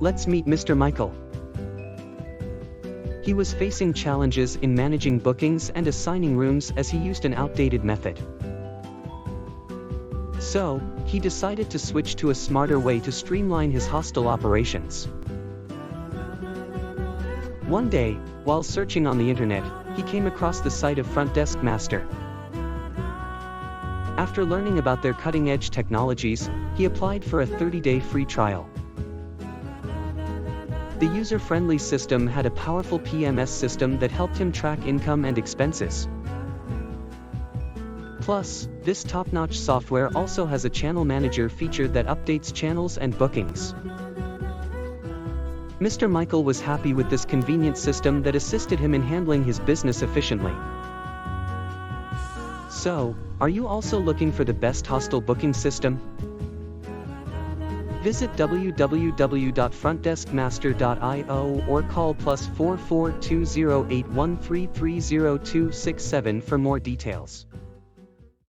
Let's meet Mr. Michael. He was facing challenges in managing bookings and assigning rooms as he used an outdated method. So, he decided to switch to a smarter way to streamline his hostel operations. One day, while searching on the internet, he came across the site of FrontDesk Master. After learning about their cutting-edge technologies, he applied for a 30-day free trial. The user-friendly system had a powerful PMS system that helped him track income and expenses. Plus, this top-notch software also has a channel manager feature that updates channels and bookings. Mr. Michael was happy with this convenient system that assisted him in handling his business efficiently. So, are you also looking for the best hostel booking system? Visit www.frontdeskmaster.io or call +44 2081330267 for more details.